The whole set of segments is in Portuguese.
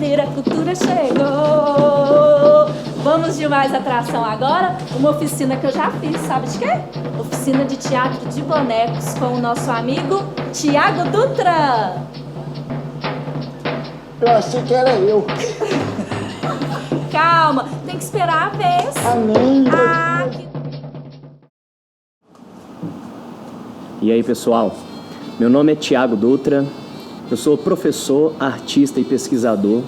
Vira Cultura chegou. Vamos de mais atração agora? Uma oficina que eu já fiz, sabe de quê? Oficina de teatro de bonecos com o nosso amigo Tiago Dutra. Eu achei que era eu. Calma, tem que esperar a vez. Amém. E aí, pessoal? Meu nome é Tiago Dutra, eu sou professor, artista e pesquisador,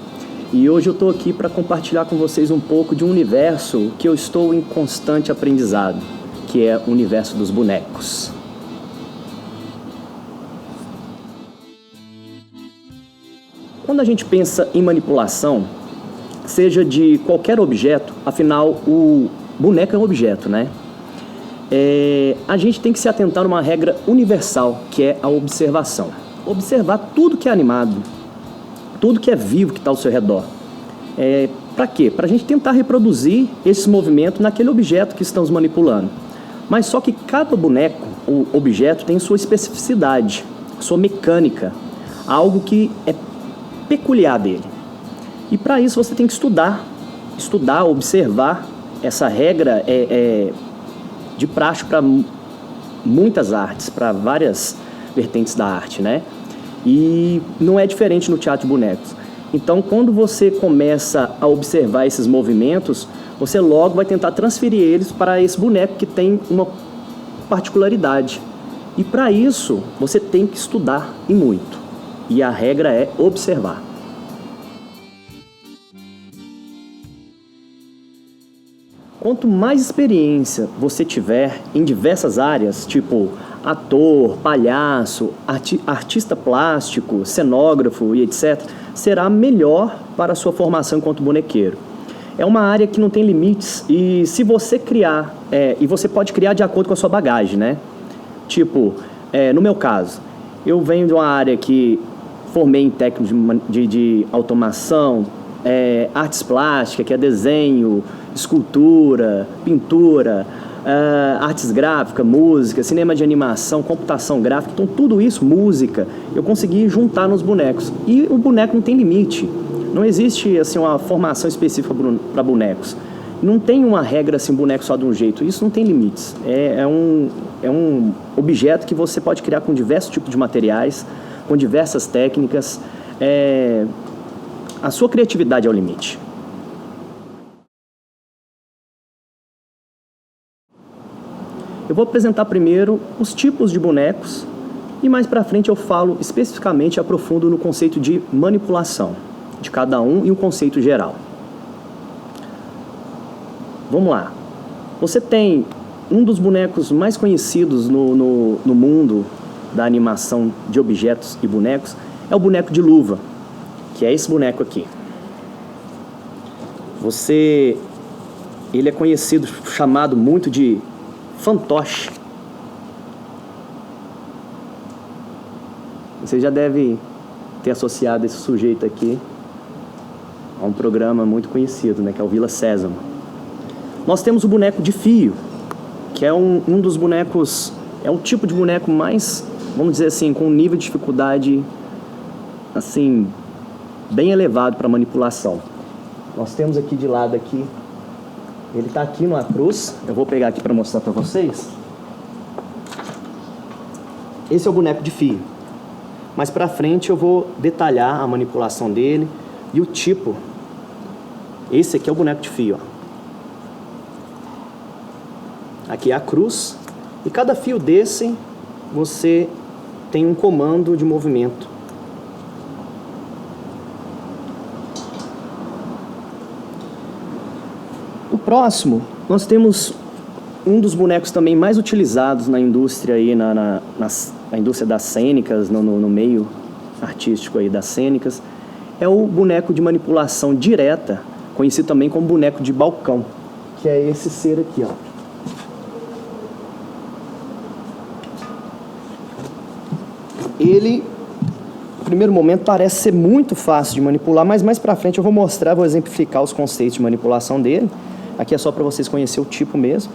e hoje eu estou aqui para compartilhar com vocês um pouco de um universo que eu estou em constante aprendizado, que é o universo dos bonecos. Quando a gente pensa em manipulação, seja de qualquer objeto, afinal o boneco é um objeto, né? A gente tem que se atentar a uma regra universal, que é a observação. Observar tudo que é animado, tudo que é vivo que está ao seu redor. Para quê? Para a gente tentar reproduzir esse movimento naquele objeto que estamos manipulando. Mas só que cada boneco, ou objeto, tem sua especificidade, sua mecânica, algo que é peculiar dele. E para isso você tem que estudar, observar. Essa regra de praxe para muitas artes, para várias vertentes da arte, né? E não é diferente no teatro de bonecos. Então, quando você começa a observar esses movimentos, você logo vai tentar transferir eles para esse boneco que tem uma particularidade. E para isso, você tem que estudar e muito. E a regra é observar. Quanto mais experiência você tiver em diversas áreas, tipo ator, palhaço, artista plástico, cenógrafo e etc., será melhor para a sua formação enquanto bonequeiro. É uma área que não tem limites e se você criar, e você pode criar de acordo com a sua bagagem, né? Tipo, no meu caso, eu venho de uma área que formei em técnico de automação, artes plásticas, que é desenho, escultura, pintura, artes gráficas, música, cinema de animação, computação gráfica, então tudo isso, música, eu consegui juntar nos bonecos. E o boneco não tem limite, não existe assim, uma formação específica para bonecos. Não tem uma regra assim, boneco só de um jeito, isso não tem limites. É um objeto que você pode criar com diversos tipos de materiais, com diversas técnicas. A sua criatividade é o limite. Eu vou apresentar primeiro os tipos de bonecos e mais para frente eu falo especificamente e aprofundo no conceito de manipulação de cada um e um conceito geral. Vamos lá. Você tem um dos bonecos mais conhecidos no mundo da animação de objetos e bonecos, é o boneco de luva, que é esse boneco aqui. Ele é conhecido, chamado muito de fantoche. Você já deve ter associado esse sujeito aqui a um programa muito conhecido, né, que é o Vila Sésamo. Nós temos o boneco de fio, que é um dos bonecos, é o tipo de boneco mais, vamos dizer assim, com um nível de dificuldade assim, bem elevado para manipulação. Nós temos aqui de lado aqui, ele está aqui numa cruz, eu vou pegar aqui para mostrar para vocês. Esse é o boneco de fio. Mais para frente eu vou detalhar a manipulação dele e o tipo. Esse aqui é o boneco de fio, ó. Aqui é a cruz, e cada fio desse você tem um comando de movimento. O próximo, nós temos um dos bonecos também mais utilizados na indústria, aí, na indústria das cênicas, no meio artístico aí das cênicas, é o boneco de manipulação direta, conhecido também como boneco de balcão, que é esse ser aqui, ó. Ele, no primeiro momento, parece ser muito fácil de manipular, mas mais pra frente eu vou mostrar, vou exemplificar os conceitos de manipulação dele. Aqui é só para vocês conhecerem o tipo mesmo.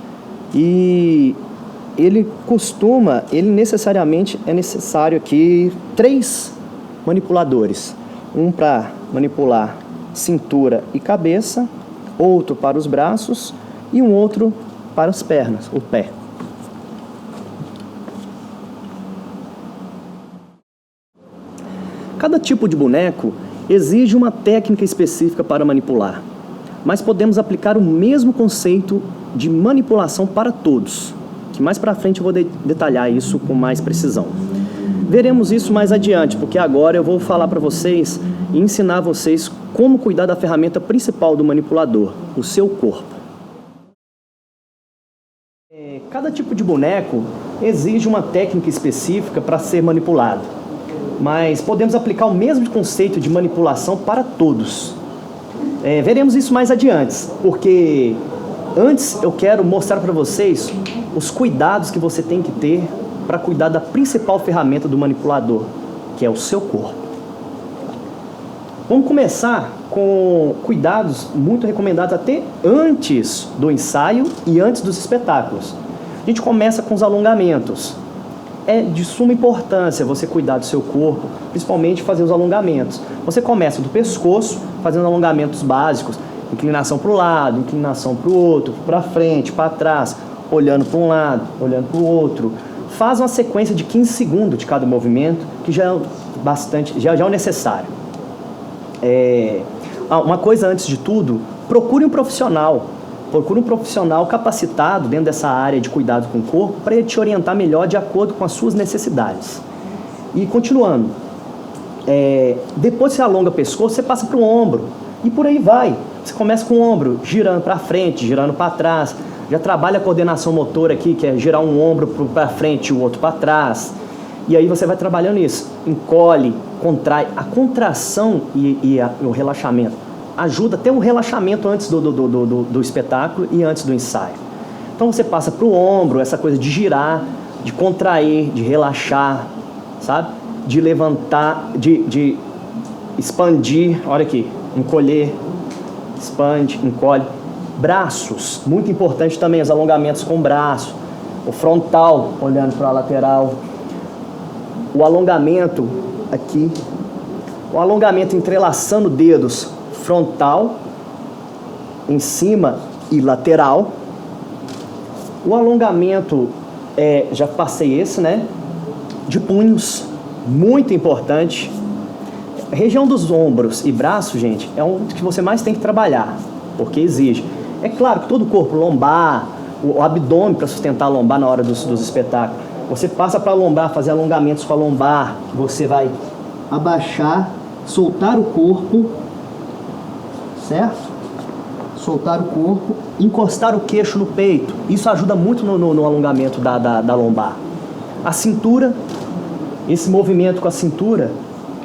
E ele necessariamente é necessário aqui 3 manipuladores. Um para manipular cintura e cabeça, outro para os braços e um outro para as pernas, o pé. Cada tipo de boneco exige uma técnica específica para manipular, mas podemos aplicar o mesmo conceito de manipulação para todos, que mais para frente eu vou detalhar isso com mais precisão. Veremos isso mais adiante, porque agora eu vou falar para vocês e ensinar vocês como cuidar da ferramenta principal do manipulador, o seu corpo. Cada tipo de boneco exige uma técnica específica para ser manipulado, mas podemos aplicar o mesmo conceito de manipulação para todos. Veremos isso mais adiante, porque antes eu quero mostrar para vocês os cuidados que você tem que ter para cuidar da principal ferramenta do manipulador, que é o seu corpo. Vamos começar com cuidados muito recomendados até antes do ensaio e antes dos espetáculos. A gente começa com os alongamentos. É de suma importância você cuidar do seu corpo, principalmente fazer os alongamentos. Você começa do pescoço, fazendo alongamentos básicos, inclinação para o lado, inclinação para o outro, para frente, para trás, olhando para um lado, olhando para o outro. Faz uma sequência de 15 segundos de cada movimento, que já é bastante, já é o necessário. Uma coisa antes de tudo, procure um profissional capacitado dentro dessa área de cuidado com o corpo para ele te orientar melhor de acordo com as suas necessidades. E continuando, depois que você alonga o pescoço, você passa para o ombro e por aí vai. Você começa com o ombro girando para frente, girando para trás, já trabalha a coordenação motora aqui, que é girar um ombro para frente e o outro para trás. E aí você vai trabalhando isso, encolhe, contrai. A contração e o relaxamento ajuda até o relaxamento antes do espetáculo e antes do ensaio. Então você passa para o ombro, essa coisa de girar, de contrair, de relaxar, sabe? De levantar, de expandir, olha aqui, encolher, expande, encolhe. Braços, muito importante também, os alongamentos com o braço. O frontal, olhando para a lateral. O alongamento aqui. O alongamento entrelaçando dedos, frontal, em cima e lateral. O alongamento, já passei esse, né? De punhos, muito importante. A região dos ombros e braços, gente, é um que você mais tem que trabalhar, porque exige. É claro que todo o corpo, lombar, o abdômen para sustentar a lombar na hora dos espetáculos. Você passa para a lombar, fazer alongamentos com a lombar, você vai abaixar, soltar o corpo, certo? Soltar o corpo, encostar o queixo no peito. Isso ajuda muito no alongamento da lombar. A cintura, esse movimento com a cintura,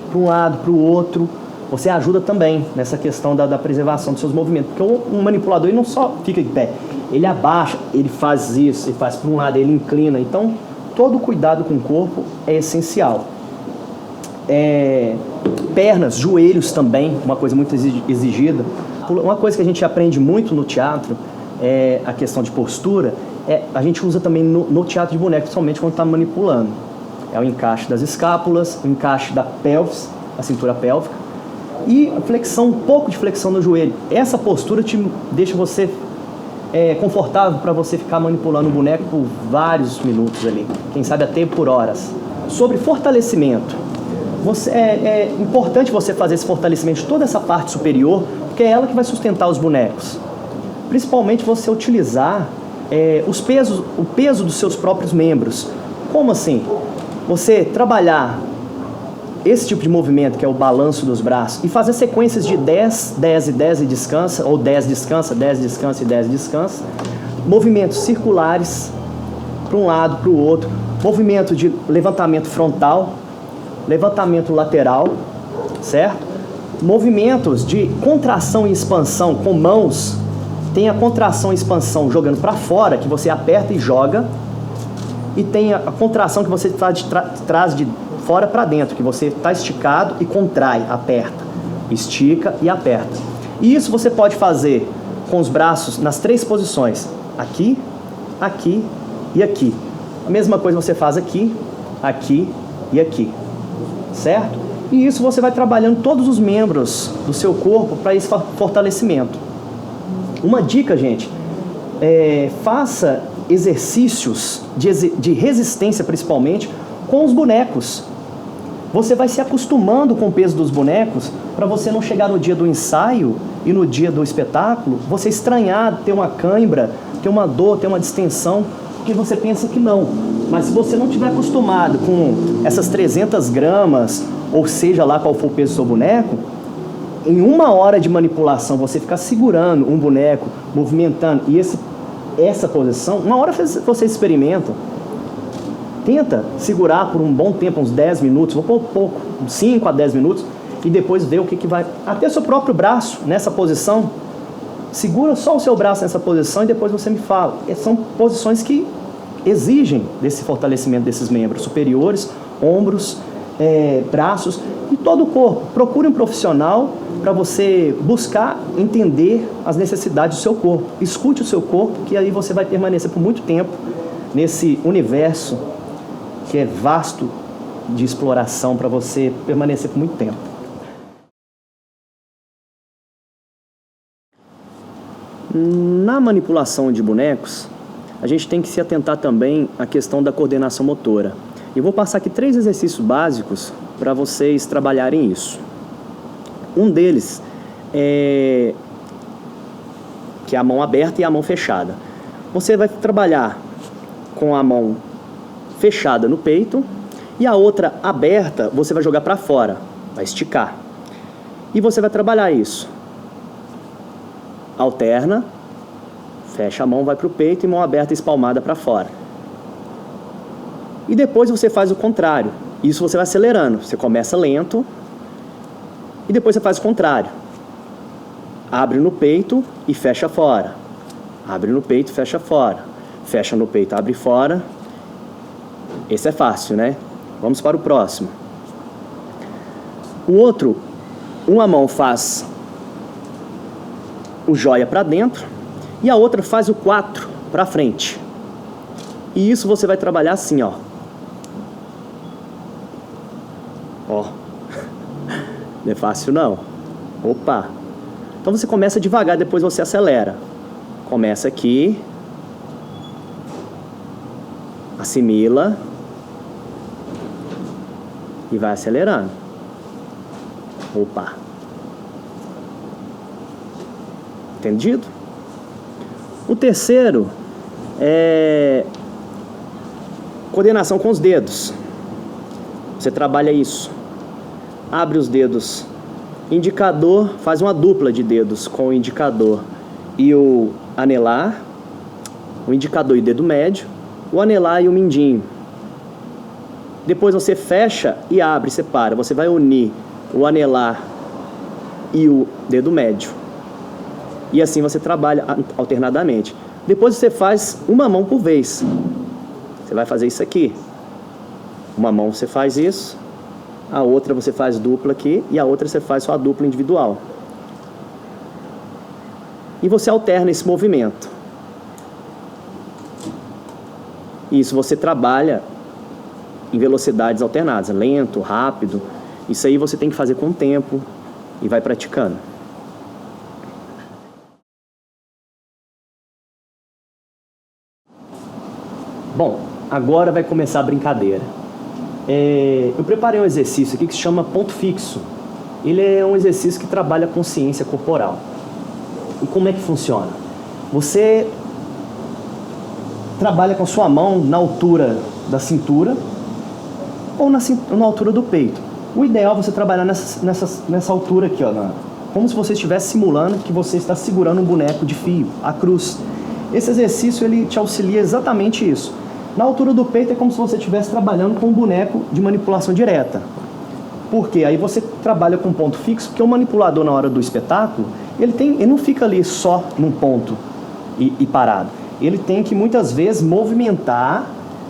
para um lado, para o outro, você ajuda também nessa questão da preservação dos seus movimentos. Porque um manipulador ele não só fica de pé, ele abaixa, ele faz isso, ele faz para um lado, ele inclina. Então, todo cuidado com o corpo é essencial. Pernas, joelhos também, uma coisa muito exigida. Uma coisa que a gente aprende muito no teatro é a questão de postura. A gente usa também no teatro de boneco, principalmente quando está manipulando. É o encaixe das escápulas, o encaixe da pelvis, a cintura pélvica, e a flexão, um pouco de flexão no joelho. Essa postura te deixa você confortável para você ficar manipulando o boneco por vários minutos ali, quem sabe até por horas. Sobre fortalecimento, é importante você fazer esse fortalecimento de toda essa parte superior, porque é ela que vai sustentar os bonecos. Principalmente você utilizar o peso dos seus próprios membros. Como assim? Você trabalhar esse tipo de movimento, que é o balanço dos braços, e fazer sequências de 10, 10 e 10 e descansa, ou 10 descansa, 10 descansa e 10 descansa. Movimentos circulares, para um lado, para o outro. Movimento de levantamento frontal, levantamento lateral, certo? Movimentos de contração e expansão com mãos. Tem a contração e expansão jogando para fora, que você aperta e joga. E tem a contração que você traz de fora para dentro, que você está esticado e contrai, aperta, estica e aperta. E isso você pode fazer com os braços nas 3 posições, aqui, aqui e aqui. A mesma coisa você faz aqui, aqui e aqui, certo? E isso você vai trabalhando todos os membros do seu corpo para esse fortalecimento. Uma dica, gente, faça exercícios de resistência, principalmente, com os bonecos. Você vai se acostumando com o peso dos bonecos para você não chegar no dia do ensaio e no dia do espetáculo, você estranhar, ter uma cãibra, ter uma dor, ter uma distensão, porque você pensa que não. Mas se você não estiver acostumado com essas 300 gramas, ou seja lá qual for o peso do seu boneco, em 1 hora de manipulação, você ficar segurando um boneco, movimentando, e essa posição, 1 hora você experimenta. Tenta segurar por um bom tempo, uns 10 minutos, vou pôr pouco, 5 a 10 minutos, e depois ver o que vai... Até seu próprio braço nessa posição, segura só o seu braço nessa posição e depois você me fala. São posições que exigem desse fortalecimento desses membros superiores, ombros, braços e todo o corpo. Procure um profissional para você buscar entender as necessidades do seu corpo. Escute o seu corpo, que aí você vai permanecer por muito tempo nesse universo que é vasto de exploração para você permanecer por muito tempo. Na manipulação de bonecos, a gente tem que se atentar também à questão da coordenação motora. Eu vou passar aqui 3 exercícios básicos para vocês trabalharem isso. Um deles é que é a mão aberta e a mão fechada. Você vai trabalhar com a mão fechada no peito e a outra aberta você vai jogar para fora, vai esticar. E você vai trabalhar isso. Alterna, fecha a mão, vai para o peito e mão aberta espalmada para fora. E depois você faz o contrário. Isso você vai acelerando. Você começa lento e depois você faz o contrário. Abre no peito e fecha fora. Abre no peito e fecha fora. Fecha no peito, abre fora. Esse é fácil, né? Vamos para o próximo. O outro, uma mão faz o joia para dentro e a outra faz o 4 para frente. E isso você vai trabalhar assim, ó. Ó. Não é fácil não. Opa. Então você começa devagar, depois você acelera. Começa aqui. Assimila. E vai acelerando. Opa. Entendido? O terceiro é coordenação com os dedos. Você trabalha isso. Abre os dedos. Indicador, faz uma dupla de dedos com o indicador e o anelar. O indicador e o dedo médio. O anelar e o mindinho. Depois você fecha e abre, separa. Você vai unir o anelar e o dedo médio. E assim você trabalha alternadamente. Depois você faz uma mão por vez. Você vai fazer isso aqui. Uma mão você faz isso. A outra você faz dupla aqui. E a outra você faz só a dupla individual. E você alterna esse movimento. Isso você trabalha em velocidades alternadas, lento, rápido. Isso aí você tem que fazer com o tempo e vai praticando. Bom, agora vai começar a brincadeira. Eu preparei um exercício aqui que se chama ponto fixo. Ele é um exercício que trabalha a consciência corporal. E como é que funciona? Você trabalha com a sua mão na altura da cintura ou na altura do peito. O ideal é você trabalhar nessa altura aqui, ó, como se você estivesse simulando que você está segurando um boneco de fio, a cruz. Esse exercício ele te auxilia exatamente isso. Na altura do peito é como se você estivesse trabalhando com um boneco de manipulação direta. Por quê? Aí você trabalha com ponto fixo, porque o manipulador na hora do espetáculo, ele não fica ali só num ponto e parado. Ele tem que muitas vezes movimentar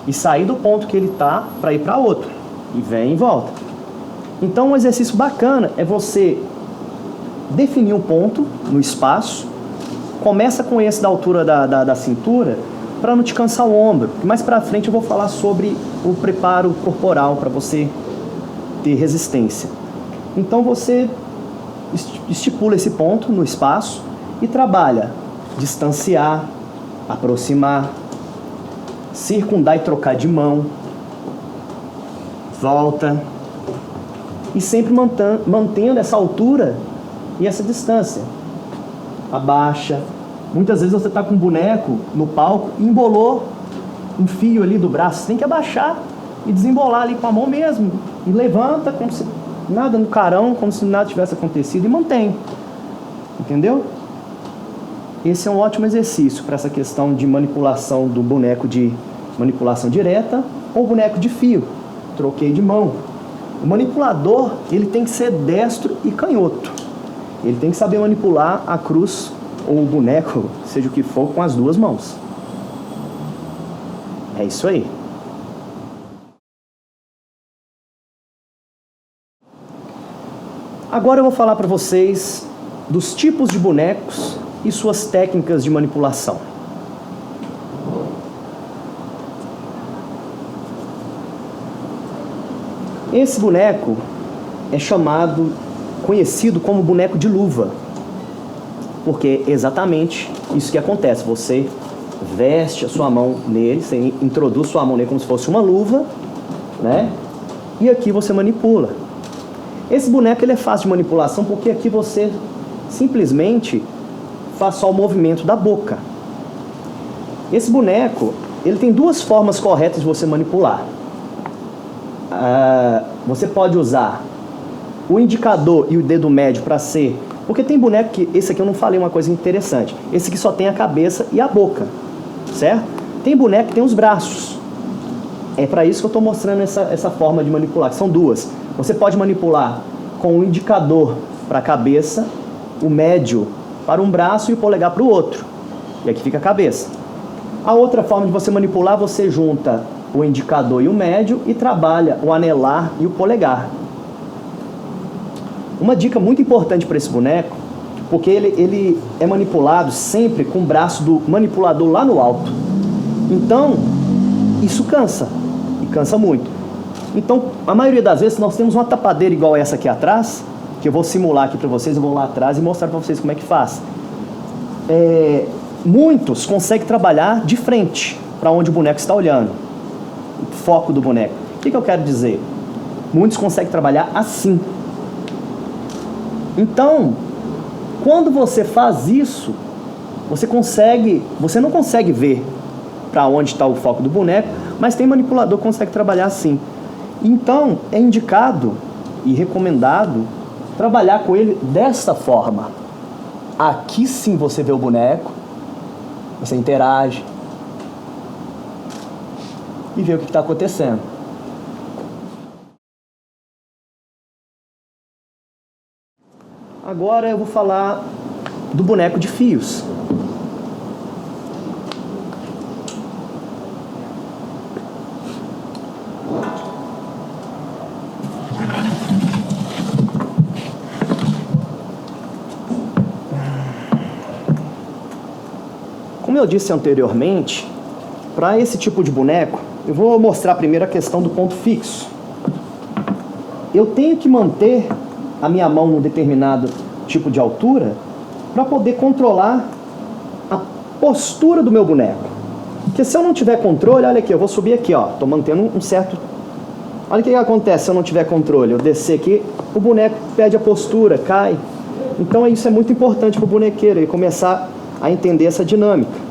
e sair do ponto que ele está para ir para outro. E vem e volta. Então um exercício bacana é você definir um ponto no espaço. Começa com esse da altura da cintura para não te cansar o ombro. Mais para frente eu vou falar sobre o preparo corporal para você ter resistência. Então você estipula esse ponto no espaço e trabalha distanciar, aproximar, circundar e trocar de mão, volta, e sempre mantendo essa altura e essa distância. Abaixa. Muitas vezes você está com um boneco no palco e embolou um fio ali do braço. Você tem que abaixar e desembolar ali com a mão mesmo. E levanta como se nada no carão, como se nada tivesse acontecido, e mantém. Entendeu? Esse é um ótimo exercício para essa questão de manipulação do boneco de manipulação direta ou boneco de fio. Troquei de mão. O manipulador, ele tem que ser destro e canhoto. Ele tem que saber manipular a cruz ou o boneco, seja o que for, com as duas mãos. É isso aí. Agora eu vou falar para vocês dos tipos de bonecos e suas técnicas de manipulação. Esse boneco é conhecido como boneco de luva, porque é exatamente isso que acontece. Você veste a sua mão nele, você introduz sua mão nele como se fosse uma luva, né? E aqui você manipula. Esse boneco ele é fácil de manipulação porque aqui você simplesmente faz só o movimento da boca. Esse boneco, ele tem duas formas corretas de você manipular. Você pode usar o indicador e o dedo médio para ser... Porque tem boneco que... Esse aqui eu não falei uma coisa interessante. Esse aqui só tem a cabeça e a boca, certo? Tem boneco que tem os braços. É para isso que eu estou mostrando essa forma de manipular, que são duas. Você pode manipular com o indicador para a cabeça, o médio para um braço e o polegar para o outro. E aqui fica a cabeça. A outra forma de você manipular, você junta o indicador e o médio e trabalha o anelar e o polegar. Uma dica muito importante para esse boneco, porque ele é manipulado sempre com o braço do manipulador lá no alto. Então, isso cansa, e cansa muito. Então, a maioria das vezes, nós temos uma tapadeira igual essa aqui atrás, que eu vou simular aqui para vocês, eu vou lá atrás e mostrar para vocês como é que faz. Muitos conseguem trabalhar de frente, para onde o boneco está olhando. O foco do boneco. O que eu quero dizer? Muitos conseguem trabalhar assim. Então, quando você faz isso, você não consegue ver para onde está o foco do boneco, mas tem manipulador que consegue trabalhar assim. Então, é indicado e recomendado trabalhar com ele dessa forma. Aqui sim você vê o boneco, você interage e vê o que está acontecendo. Agora eu vou falar do boneco de fios. Como eu disse anteriormente, para esse tipo de boneco, eu vou mostrar primeiro a questão do ponto fixo. Eu tenho que manter a minha mão num determinado tipo de altura para poder controlar a postura do meu boneco. Porque se eu não tiver controle, olha aqui, eu vou subir aqui, ó, estou mantendo um certo... Olha o que acontece se eu não tiver controle. Eu descer aqui, o boneco perde a postura, cai. Então isso é muito importante para o bonequeiro, ele começar a entender essa dinâmica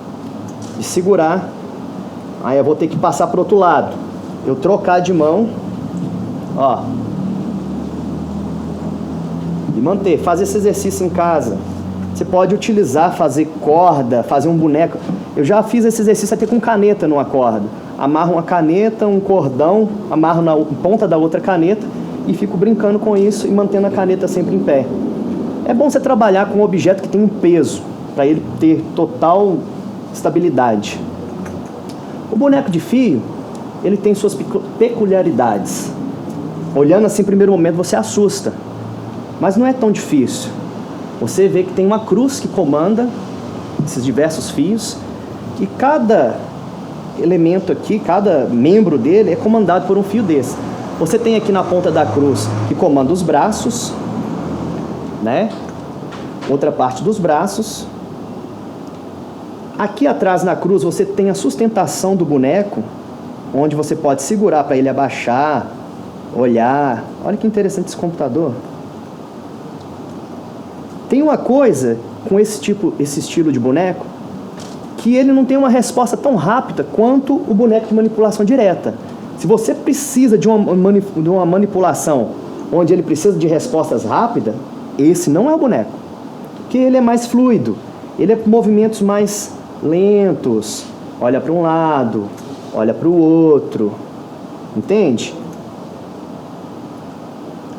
de segurar. Aí eu vou ter que passar para o outro lado. Eu trocar de mão, ó, e manter. Fazer esse exercício em casa. Você pode utilizar, fazer corda, fazer um boneco. Eu já fiz esse exercício até com caneta numa corda. Amarro uma caneta, um cordão, amarro na ponta da outra caneta e fico brincando com isso e mantendo a caneta sempre em pé. É bom você trabalhar com um objeto que tem um peso, para ele ter total estabilidade. O boneco de fio, ele tem suas peculiaridades. Olhando assim, em primeiro momento, você assusta. Mas não é tão difícil. Você vê que tem uma cruz que comanda esses diversos fios. E cada elemento aqui, cada membro dele é comandado por um fio desse. Você tem aqui na ponta da cruz que comanda os braços, né? Outra parte dos braços. Aqui atrás na cruz você tem a sustentação do boneco, onde você pode segurar para ele abaixar, olhar. Olha que interessante esse computador. Tem uma coisa com esse estilo de boneco, que ele não tem uma resposta tão rápida quanto o boneco de manipulação direta. Se você precisa de uma manipulação onde ele precisa de respostas rápidas, esse não é o boneco. Porque ele é mais fluido, ele é com movimentos mais lentos, olha para um lado, olha para o outro, entende?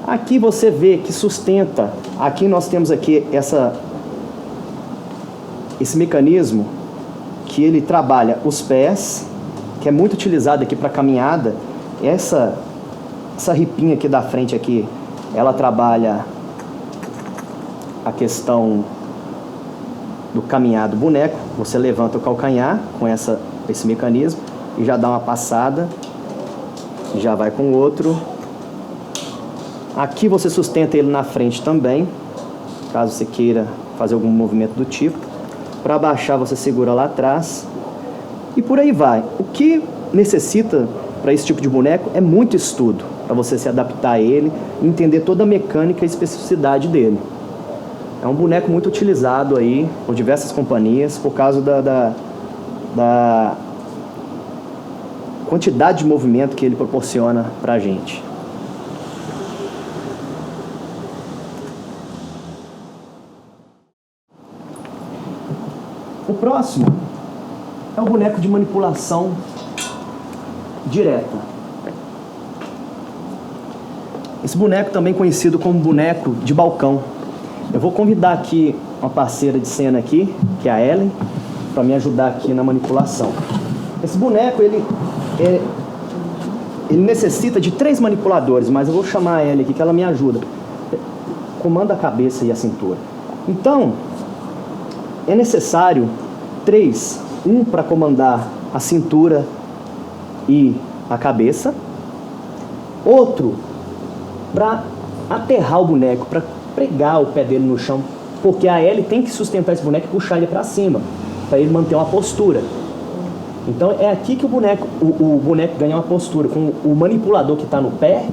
Aqui você vê que sustenta, aqui nós temos aqui esse mecanismo que ele trabalha os pés, que é muito utilizado aqui para caminhada. Essa ripinha aqui da frente aqui, ela trabalha a questão do caminhar do boneco. Você levanta o calcanhar com esse mecanismo e já dá uma passada, já vai com o outro. Aqui você sustenta ele na frente também, caso você queira fazer algum movimento do tipo. Para baixar você segura lá atrás e por aí vai. O que necessita para esse tipo de boneco é muito estudo, para você se adaptar a ele e entender toda a mecânica e especificidade dele. É um boneco muito utilizado aí por diversas companhias por causa da quantidade de movimento que ele proporciona para a gente. O próximo é o boneco de manipulação direta. Esse boneco também conhecido como boneco de balcão. Eu vou convidar aqui uma parceira de cena aqui, que é a Ellen, para me ajudar aqui na manipulação. Esse boneco, ele necessita de 3 manipuladores, mas eu vou chamar a Ellen aqui, que ela me ajuda. Comanda a cabeça e a cintura. Então, é necessário 3, um para comandar a cintura e a cabeça, outro para aterrar o boneco, para pregar o pé dele no chão, porque a Ellie tem que sustentar esse boneco e puxar ele para cima, para ele manter uma postura. Então é aqui que o boneco ganha uma postura, com o manipulador que está no pé,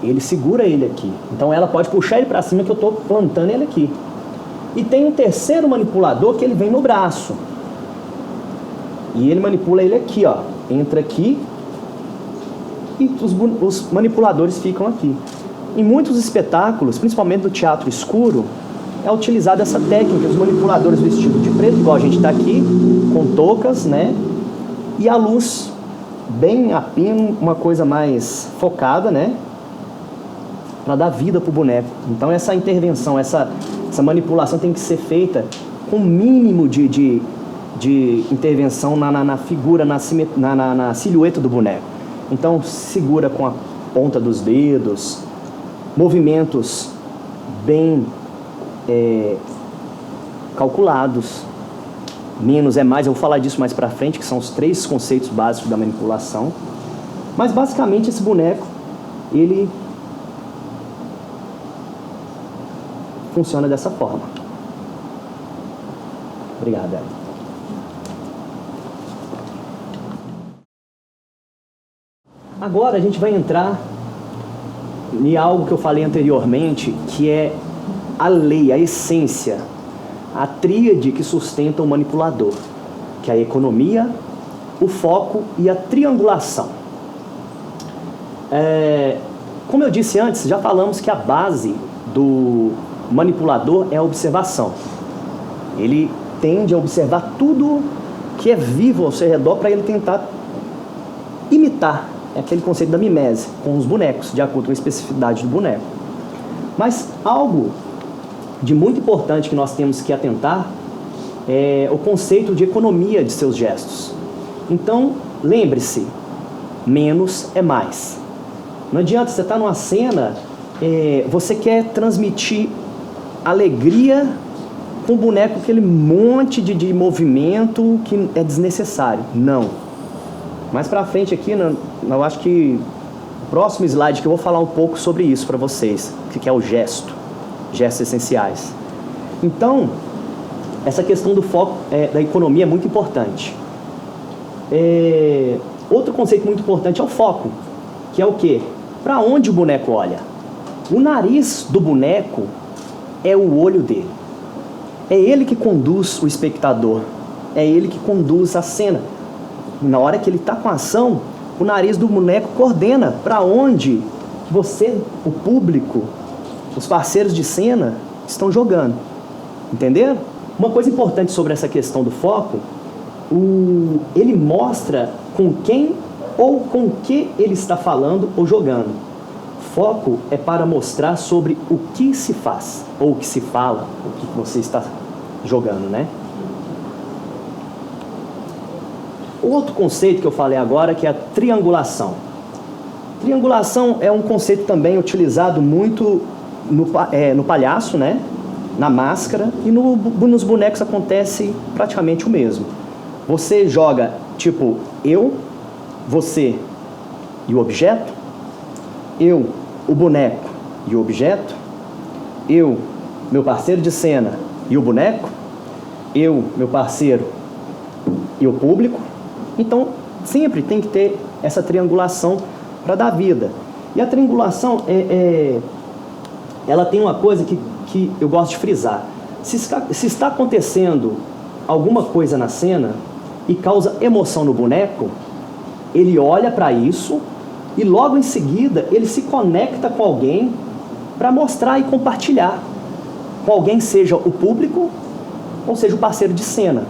ele segura ele aqui. Então ela pode puxar ele para cima, que eu estou plantando ele aqui. E tem um terceiro manipulador que ele vem no braço. E ele manipula ele aqui, ó. Entra aqui e os manipuladores ficam aqui. Em muitos espetáculos, principalmente no teatro escuro, é utilizada essa técnica, os manipuladores vestidos de preto, igual a gente está aqui, com toucas, né? E a luz bem a pino, uma coisa mais focada, né? Para dar vida para o boneco. Então essa intervenção, essa manipulação tem que ser feita com o mínimo de intervenção na figura, na silhueta do boneco. Então segura com a ponta dos dedos, movimentos bem calculados. Menos é mais, eu vou falar disso mais pra frente, que são os 3 conceitos básicos da manipulação. Mas basicamente esse boneco, ele funciona dessa forma. Obrigado, Ellen. Agora a gente vai entrar em algo que eu falei anteriormente, que é a lei, a essência, a tríade que sustenta o manipulador, que é a economia, o foco e a triangulação. Como eu disse antes, já falamos que a base do manipulador é a observação. Ele tende a observar tudo que é vivo ao seu redor para ele tentar imitar. É aquele conceito da mimese com os bonecos, de acordo com a especificidade do boneco. Mas algo de muito importante que nós temos que atentar é o conceito de economia de seus gestos. Então, lembre-se, menos é mais. Não adianta você estar numa cena, você quer transmitir alegria com o boneco, aquele monte de movimento que é desnecessário. Não. Mais pra frente aqui, eu acho que o próximo slide que eu vou falar um pouco sobre isso para vocês, que é o gesto. gestos essenciais. Então, essa questão do foco da economia é muito importante. Outro conceito muito importante é o foco, que é o quê? Para onde o boneco olha? O nariz do boneco é o olho dele. É ele que conduz o espectador. É ele que conduz a cena. Na hora que ele está com a ação, o nariz do boneco coordena para onde você, o público, os parceiros de cena estão jogando. Entenderam? Uma coisa importante sobre essa questão do foco, ele mostra com quem ou com o que ele está falando ou jogando. Foco é para mostrar sobre o que se faz, ou o que se fala, o que você está jogando, né? Outro conceito que eu falei agora, que é a triangulação. Triangulação é um conceito também utilizado muito no palhaço, né? Na máscara, e nos bonecos acontece praticamente o mesmo. Você joga, tipo, eu, você e o objeto, eu, o boneco e o objeto, eu, meu parceiro de cena e o boneco, eu, meu parceiro e o público. Então, sempre tem que ter essa triangulação para dar vida. E a triangulação, ela tem uma coisa que eu gosto de frisar. Se está acontecendo alguma coisa na cena e causa emoção no boneco, ele olha para isso e logo em seguida ele se conecta com alguém para mostrar e compartilhar com alguém, seja o público ou seja o parceiro de cena.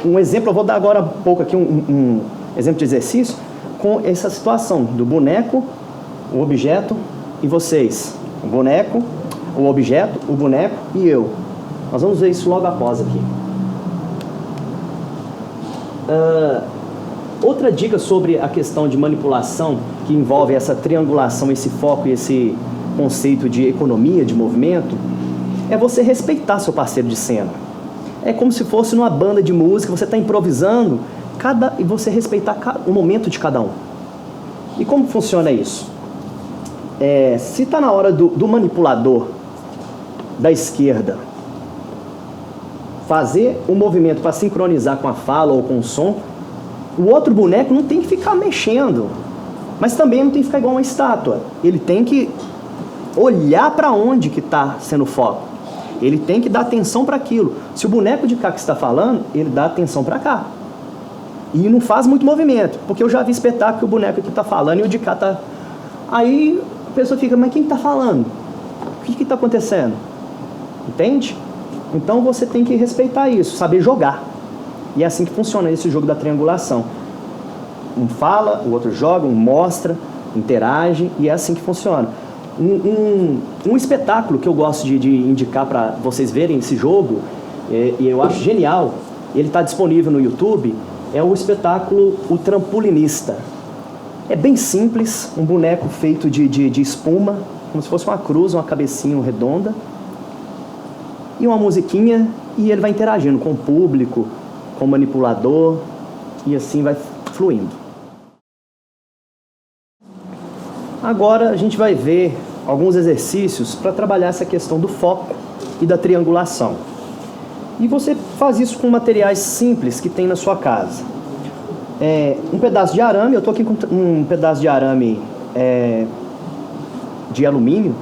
Um exemplo, eu vou dar agora um pouco aqui um exemplo de exercício com essa situação do boneco, o objeto e vocês. O boneco, o objeto, o boneco e eu. Nós vamos ver isso logo após aqui. Outra dica sobre a questão de manipulação que envolve essa triangulação, esse foco e esse conceito de economia, de movimento, é você respeitar seu parceiro de cena. É como se fosse numa banda de música, você está improvisando e você respeitar o momento de cada um. E como funciona isso? Se está na hora do manipulador da esquerda fazer um movimento para sincronizar com a fala ou com o som, o outro boneco não tem que ficar mexendo, mas também não tem que ficar igual uma estátua. Ele tem que olhar para onde que está sendo o foco. Ele tem que dar atenção para aquilo. Se o boneco de cá que está falando, ele dá atenção para cá. E não faz muito movimento, porque eu já vi espetáculo que o boneco aqui está falando e o de cá está... Aí a pessoa fica, mas quem está falando? O que está acontecendo? Entende? Então você tem que respeitar isso, saber jogar. E é assim que funciona esse jogo da triangulação. Um fala, o outro joga, um mostra, interage, e é assim que funciona. Um espetáculo que eu gosto de indicar para vocês verem esse jogo, e eu acho genial, ele está disponível no YouTube, é o espetáculo O Trampolinista. É bem simples, um boneco feito de espuma, como se fosse uma cruz, uma cabecinha redonda, e uma musiquinha, e ele vai interagindo com o público, com o manipulador, e assim vai fluindo. Agora a gente vai ver alguns exercícios para trabalhar essa questão do foco e da triangulação. E você faz isso com materiais simples que tem na sua casa. Um pedaço de arame, eu estou aqui com um pedaço de arame de alumínio,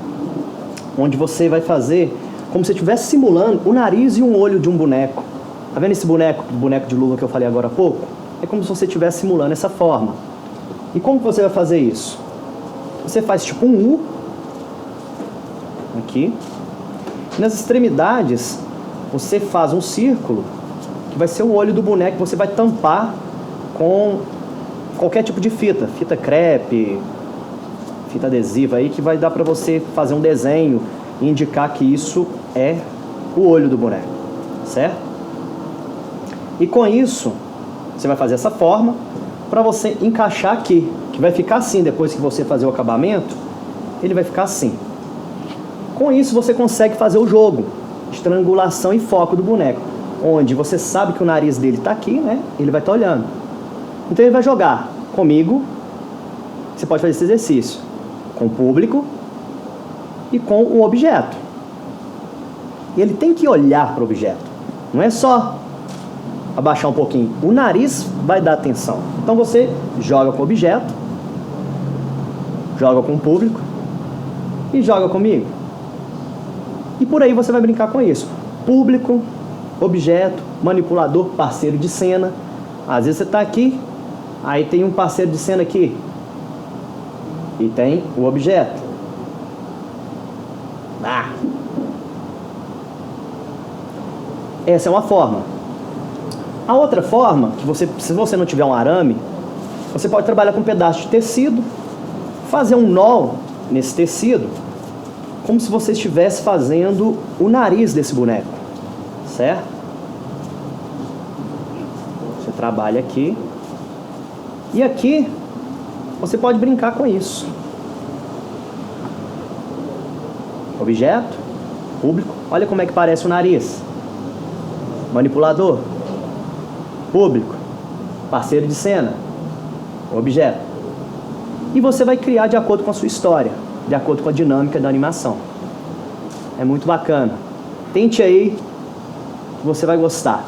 onde você vai fazer como se estivesse simulando o nariz e um olho de um boneco. Tá vendo esse boneco de luva que eu falei agora há pouco? É como se você estivesse simulando essa forma. E como que você vai fazer isso? Você faz tipo um U, aqui. Nas extremidades, você faz um círculo, que vai ser o olho do boneco, que você vai tampar com qualquer tipo de fita. Fita crepe, fita adesiva aí, que vai dar para você fazer um desenho e indicar que isso é o olho do boneco, certo? E com isso, você vai fazer essa forma para você encaixar aqui, que vai ficar assim depois que você fazer o acabamento, ele vai ficar assim. Com isso você consegue fazer o jogo de triangulação e foco do boneco, onde você sabe que o nariz dele está aqui, né? Ele vai estar olhando. Então ele vai jogar comigo, você pode fazer esse exercício, com o público e com o objeto. Ele tem que olhar para o objeto. Não é só abaixar um pouquinho. O nariz vai dar atenção. Então você joga com o objeto, joga com o público e joga comigo. E por aí você vai brincar com isso. Público, objeto, manipulador, parceiro de cena. Às vezes você está aqui, aí tem um parceiro de cena aqui. E tem o objeto. Essa é uma forma. A outra forma, que você, se você não tiver um arame, você pode trabalhar com um pedaço de tecido, fazer um nó nesse tecido, como se você estivesse fazendo o nariz desse boneco, certo? Você trabalha aqui, e aqui você pode brincar com isso. Objeto, público, olha como é que parece o nariz. Manipulador, público, parceiro de cena, objeto. E você vai criar de acordo com a sua história, de acordo com a dinâmica da animação. É muito bacana. Tente aí, que você vai gostar.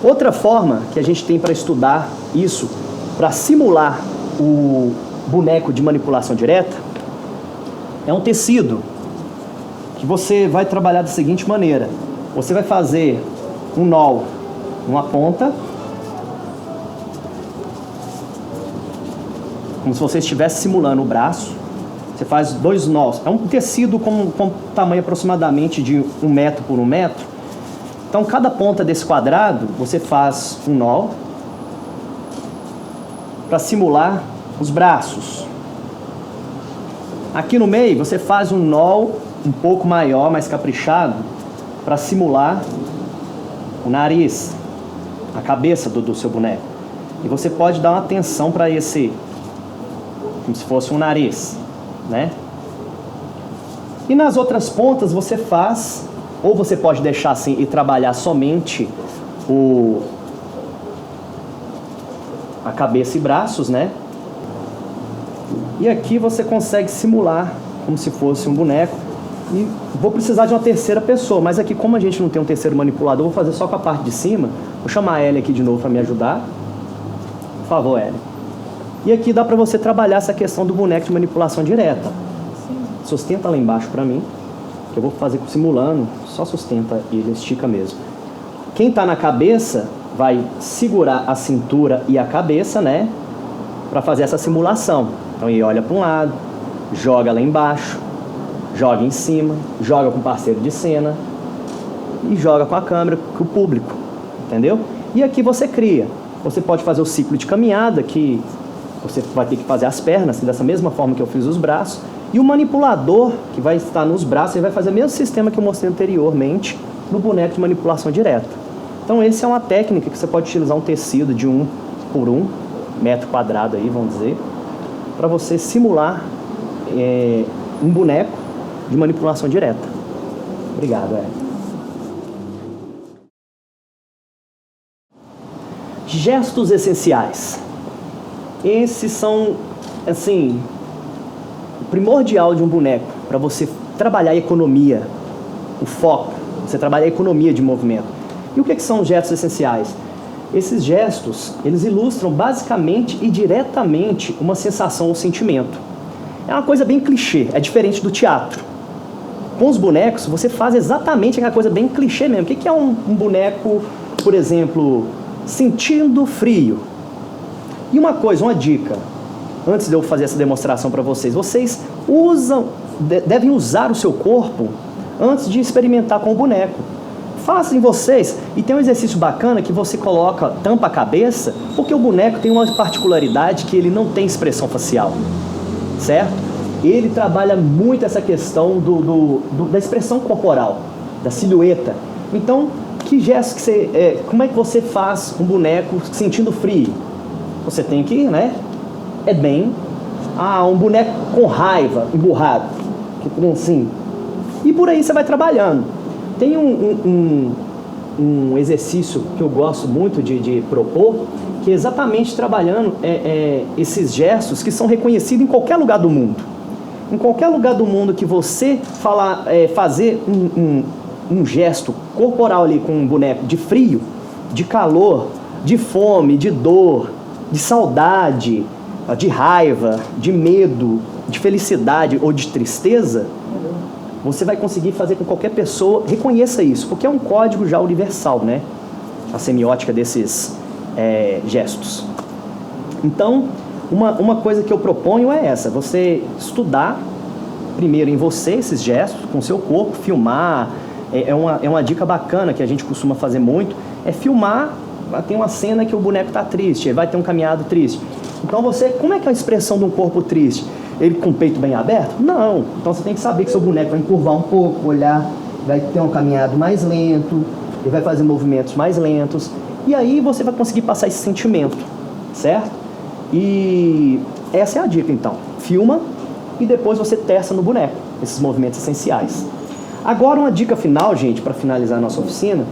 Outra forma que a gente tem para estudar isso, para simular o boneco de manipulação direta, é um tecido que você vai trabalhar da seguinte maneira. Você vai fazer um nó numa ponta, como se você estivesse simulando o braço. Você faz 2 nós. É um tecido com tamanho aproximadamente de 1 metro por 1 metro. Então, cada ponta desse quadrado, você faz um nó para simular os braços. Aqui no meio, você faz um nó um pouco maior, mais caprichado, para simular o nariz, a cabeça do seu boneco. E você pode dar uma atenção para esse, como se fosse um nariz, né? E nas outras pontas você faz, ou você pode deixar assim e trabalhar somente a cabeça e braços, né? E aqui você consegue simular como se fosse um boneco. E vou precisar de uma terceira pessoa, mas aqui, como a gente não tem um terceiro manipulador, vou fazer só com a parte de cima. Vou chamar a Ellie aqui de novo para me ajudar. Por favor, Ellie. E aqui dá para você trabalhar essa questão do boneco de manipulação direta. Sustenta lá embaixo para mim, que eu vou fazer simulando, só sustenta e ele estica mesmo. Quem está na cabeça vai segurar a cintura e a cabeça, né, para fazer essa simulação. Então ele olha para um lado, joga lá embaixo, joga em cima, joga com o parceiro de cena e joga com a câmera, com o público, entendeu? E aqui você cria. Você pode fazer o ciclo de caminhada, que você vai ter que fazer as pernas, dessa mesma forma que eu fiz os braços. E o manipulador, que vai estar nos braços, ele vai fazer o mesmo sistema que eu mostrei anteriormente no boneco de manipulação direta. Então, essa é uma técnica que você pode utilizar um tecido de 1 por 1 metro quadrado, aí, vamos dizer, para você simular um boneco de manipulação direta. Obrigado, Gestos essenciais. Esses são, assim, o primordial de um boneco, para você trabalhar a economia, o foco, você trabalhar a economia de movimento. E o que são os gestos essenciais? Esses gestos, eles ilustram basicamente e diretamente uma sensação ou sentimento. É uma coisa bem clichê, é diferente do teatro. Com os bonecos, você faz exatamente aquela coisa bem clichê mesmo. O que é um boneco, por exemplo, sentindo frio? E uma coisa, uma dica, antes de eu fazer essa demonstração para vocês, vocês devem usar o seu corpo antes de experimentar com o boneco. Façam vocês, e tem um exercício bacana que você tampa a cabeça, porque o boneco tem uma particularidade que ele não tem expressão facial, certo? Ele trabalha muito essa questão da expressão corporal, da silhueta. Então, que gesto que você... como é que você faz um boneco sentindo frio? Você tem que, né? Um boneco com raiva, emburrado, assim. E por aí você vai trabalhando. Tem um exercício que eu gosto muito de propor, que é exatamente trabalhando esses gestos que são reconhecidos em qualquer lugar do mundo. Em qualquer lugar do mundo que você fazer um gesto corporal ali com um boneco de frio, de calor, de fome, de dor, de saudade, de raiva, de medo, de felicidade ou de tristeza, você vai conseguir fazer com que qualquer pessoa reconheça isso, porque é um código já universal, né? A semiótica desses gestos. Então, uma coisa que eu proponho é essa: você estudar primeiro em você esses gestos, com o seu corpo, filmar. É uma dica bacana que a gente costuma fazer muito, é filmar. Tem uma cena que o boneco está triste, ele vai ter um caminhado triste. Então como é que é a expressão de um corpo triste? Ele com o peito bem aberto? Não. Então você tem que saber que seu boneco vai encurvar um pouco, olhar, vai ter um caminhado mais lento, ele vai fazer movimentos mais lentos, e aí você vai conseguir passar esse sentimento, certo? E essa é a dica então. Filma e depois você testa no boneco esses movimentos essenciais. Agora uma dica final, gente, para finalizar a nossa oficina.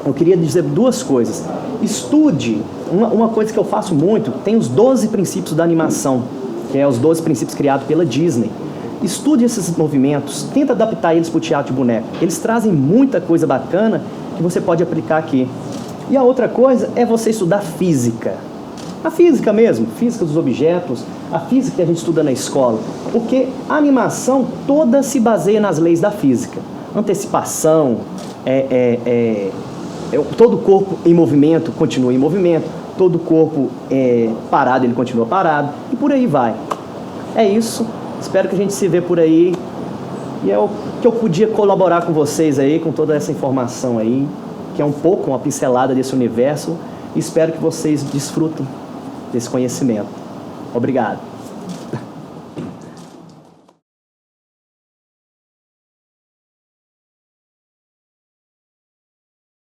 Eu queria dizer duas coisas. Estude, uma coisa que eu faço muito, tem os 12 princípios da animação, que é os 12 princípios criados pela Disney. Estude esses movimentos, tenta adaptar eles para o teatro de boneco. Eles trazem muita coisa bacana que você pode aplicar aqui. E a outra coisa é você estudar física. A física mesmo, física dos objetos, a física que a gente estuda na escola. Porque a animação toda se baseia nas leis da física. Antecipação, todo corpo em movimento continua em movimento, todo corpo parado, ele continua parado, e por aí vai. É isso, espero que a gente se vê por aí, e é o que eu podia colaborar com vocês aí, com toda essa informação aí, que é um pouco uma pincelada desse universo, e espero que vocês desfrutem desse conhecimento. Obrigado.